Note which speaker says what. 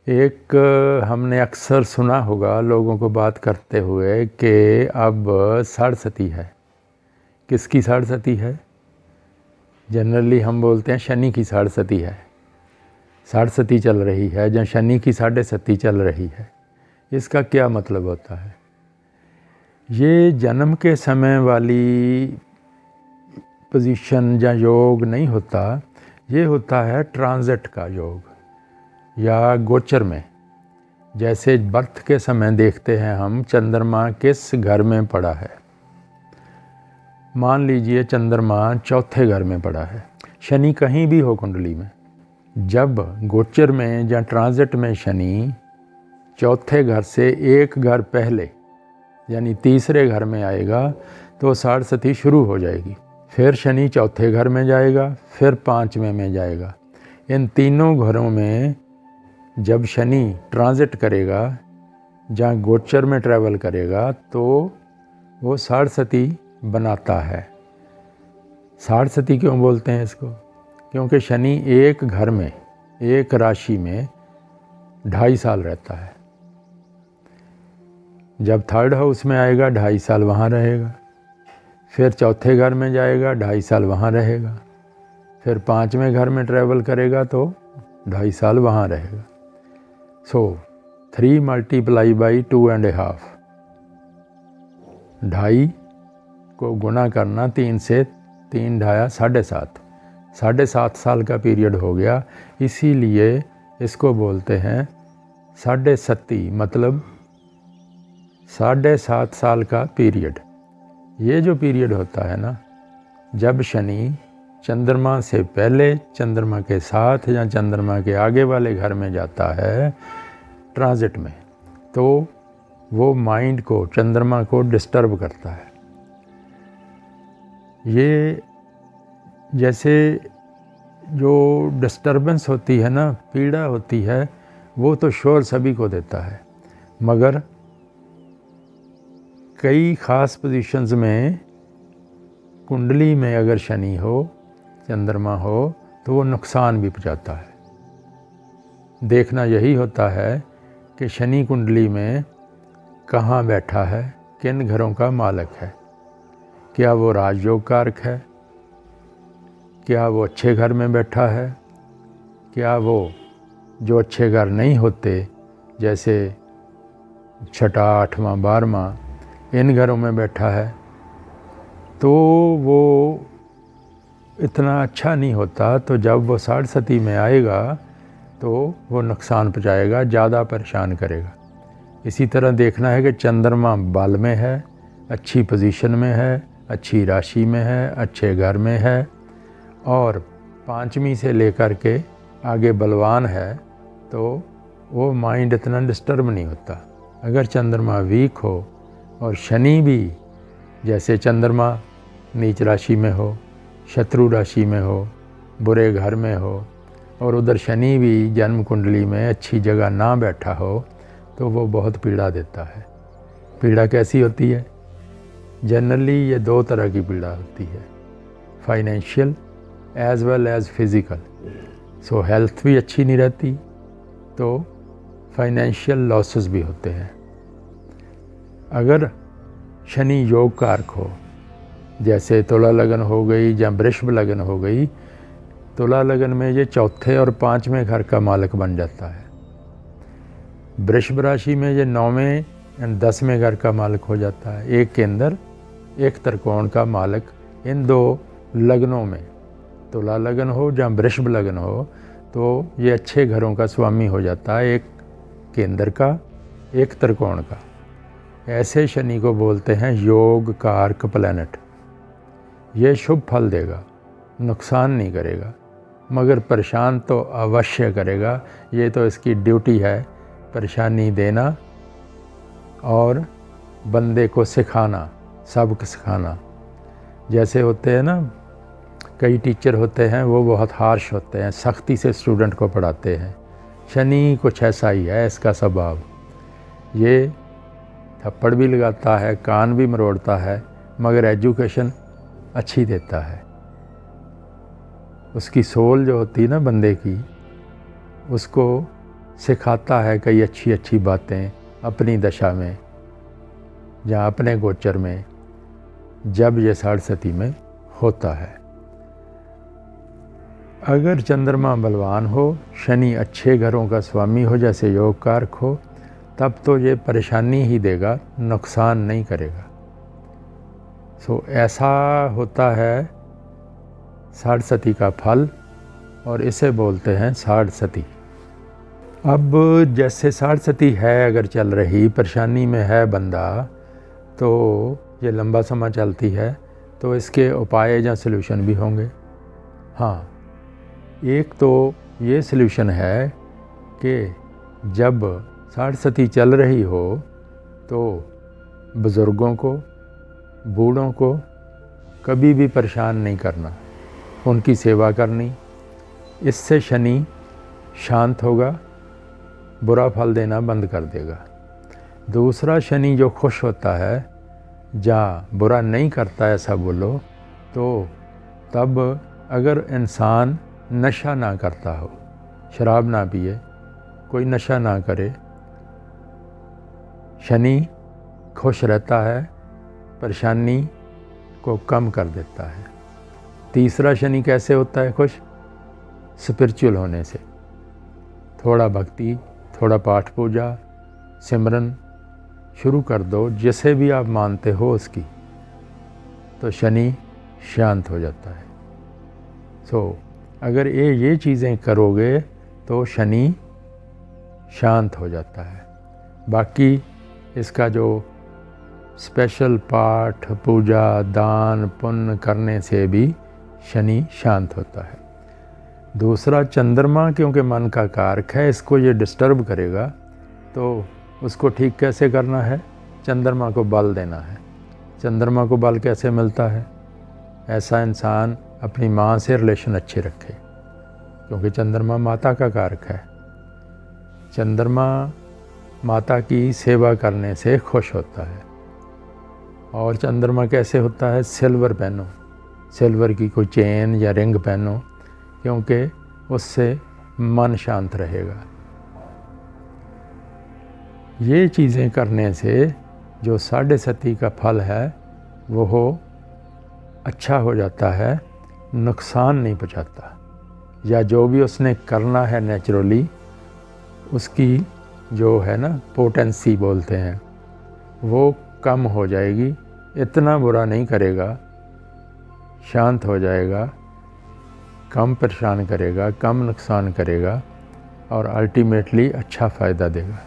Speaker 1: एक हमने अक्सर सुना होगा लोगों को बात करते हुए कि अब साढ़सती है। किसकी साढ़सती है? जनरली हम बोलते हैं शनि की साढ़सती है। साढ़सती चल रही है या शनि की साढ़े सती चल रही है। इसका क्या मतलब होता है? ये जन्म के समय वाली पोजीशन या योग नहीं होता, ये होता है ट्रांजिट का योग या गोचर में। जैसे बर्थ के समय देखते हैं हम चंद्रमा किस घर में पड़ा है। मान लीजिए चंद्रमा चौथे घर में पड़ा है, शनि कहीं भी हो कुंडली में। जब गोचर में या ट्रांजिट में शनि चौथे घर से एक घर पहले यानी तीसरे घर में आएगा तो साढ़सती शुरू हो जाएगी। फिर शनि चौथे घर में जाएगा, फिर पाँचवें में जाएगा। इन तीनों घरों में जब शनि ट्रांजिट करेगा, जहाँ गोचर में ट्रैवल करेगा, तो वो साढ़सती बनाता है। साढ़सती क्यों बोलते हैं इसको? क्योंकि शनि एक घर में, एक राशि में 2.5 साल रहता है। जब थर्ड हाउस में आएगा 2.5 साल वहाँ रहेगा, फिर चौथे घर में जाएगा 2.5 साल वहाँ रहेगा, फिर पाँचवें घर में ट्रैवल करेगा तो 2.5 साल वहाँ रहेगा। सो 3 मल्टीप्लाई बाई 2.5, 2.5 को गुना करना 3 से, 3 ढाया 7.5, 7.5 साल का पीरियड हो गया। इसीलिए इसको बोलते हैं साढ़सती, मतलब 7.5 साल का पीरियड। ये जो पीरियड होता है ना, जब शनि चंद्रमा से पहले, चंद्रमा के साथ या चंद्रमा के आगे वाले घर में जाता है ट्रांजिट में, तो वो माइंड को, चंद्रमा को डिस्टर्ब करता है। ये जैसे जो डिस्टर्बेंस होती है ना, पीड़ा होती है, वो तो श्योर सभी को देता है, मगर कई ख़ास पोजीशंस में कुंडली में अगर शनि हो, चंद्रमा हो, तो वो नुकसान भी पहुंचाता है। देखना यही होता है कि शनि कुंडली में कहाँ बैठा है, किन घरों का मालिक है। क्या वो राजयोग कारक है? क्या वो अच्छे घर में बैठा है? क्या वो जो अच्छे घर नहीं होते, जैसे 6ठा, 8वां, 12वां, इन घरों में बैठा है, तो वो इतना अच्छा नहीं होता। तो जब वो साढ़सती में आएगा तो वो नुकसान पहुंचाएगा, ज़्यादा परेशान करेगा। इसी तरह देखना है कि चंद्रमा बल में है, अच्छी पोजीशन में है, अच्छी राशि में है, अच्छे घर में है, और पाँचवीं से लेकर के आगे बलवान है, तो वो माइंड इतना डिस्टर्ब नहीं होता। अगर चंद्रमा वीक हो और शनि भी, जैसे चंद्रमा नीच राशि में हो, शत्रु राशि में हो, बुरे घर में हो, और उधर शनि भी जन्म कुंडली में अच्छी जगह ना बैठा हो, तो वो बहुत पीड़ा देता है। पीड़ा कैसी होती है? जनरली ये 2 तरह की पीड़ा होती है, financial as well as physical. So health भी अच्छी नहीं रहती, तो फाइनेंशियल लॉसेस भी होते हैं। अगर शनि योग कारक हो, जैसे तुला लगन हो गई या वृषभ लगन हो गई, तुला लगन में ये चौथे और पाँचवें घर का मालिक बन जाता है। वृषभ राशि में ये 9वें एंड 10वें घर का मालिक हो जाता है। एक के अंदर एक त्रिकोण का मालिक इन 2 लगनों में, तुला लगन हो या वृषभ लगन हो, तो ये अच्छे घरों का स्वामी हो जाता है, एक केंद्र का, एक त्रिकोण का। ऐसे शनि को बोलते हैं योग कारक प्लैनेट। ये शुभ फल देगा, नुकसान नहीं करेगा, मगर परेशान तो अवश्य करेगा। ये तो इसकी ड्यूटी है, परेशानी देना और बंदे को सिखाना, सबक सिखाना। जैसे होते हैं ना, कई टीचर होते हैं वो बहुत हार्श होते हैं, सख्ती से स्टूडेंट को पढ़ाते हैं। शनि कुछ ऐसा ही है, इसका स्वभाव। ये थप्पड़ भी लगाता है, कान भी मरोड़ता है, मगर एजुकेशन अच्छी देता है। उसकी सोल जो होती है ना बंदे की, उसको सिखाता है कई अच्छी अच्छी बातें अपनी दशा में या अपने गोचर में, जब ये साढ़सती में होता है। अगर चंद्रमा बलवान हो, शनि अच्छे घरों का स्वामी हो जैसे योग कारक हो, तब तो ये परेशानी ही देगा, नुकसान नहीं करेगा। ऐसा होता है साढ़सती का फल, और इसे बोलते हैं साढ़सती। अब जैसे साढ़सती है अगर चल रही, परेशानी में है बंदा, तो ये लंबा समय चलती है, तो इसके उपाय या सलूशन भी होंगे। हाँ, एक तो ये सलूशन है कि जब साढ़सती चल रही हो तो बुज़ुर्गों को, बूढ़ों को कभी भी परेशान नहीं करना, उनकी सेवा करनी। इससे शनि शांत होगा, बुरा फल देना बंद कर देगा। दूसरा, शनि जो खुश होता है या बुरा नहीं करता ऐसा बोलो, तो तब अगर इंसान नशा ना करता हो, शराब ना पिए, कोई नशा ना करे, शनि खुश रहता है, परेशानी को कम कर देता है। तीसरा, शनि कैसे होता है खुश? स्पिरिचुअल होने से। थोड़ा भक्ति, थोड़ा पाठ पूजा, सिमरन शुरू कर दो, जिसे भी आप मानते हो उसकी, तो शनि शांत हो जाता है। अगर ये चीज़ें करोगे तो शनि शांत हो जाता है। बाकी इसका जो स्पेशल पाठ पूजा दान पुण्य करने से भी शनि शांत होता है। दूसरा, चंद्रमा क्योंकि मन का कारक है, इसको ये डिस्टर्ब करेगा, तो उसको ठीक कैसे करना है? चंद्रमा को बल देना है। चंद्रमा को बल कैसे मिलता है? ऐसा इंसान अपनी माँ से रिलेशन अच्छे रखे, क्योंकि चंद्रमा माता का कारक है। चंद्रमा माता की सेवा करने से खुश होता है। और चंद्रमा कैसे होता है? सिल्वर पहनो, सिल्वर की कोई चेन या रिंग पहनो, क्योंकि उससे मन शांत रहेगा। ये चीज़ें करने से जो साढ़सती का फल है वो अच्छा हो जाता है, नुकसान नहीं पहुँचाता। या जो भी उसने करना है नेचुरली, उसकी जो है ना पोटेंसी बोलते हैं, वो कम हो जाएगी। इतना बुरा नहीं करेगा, शांत हो जाएगा, कम परेशान करेगा, कम नुकसान करेगा और अल्टीमेटली अच्छा फ़ायदा देगा।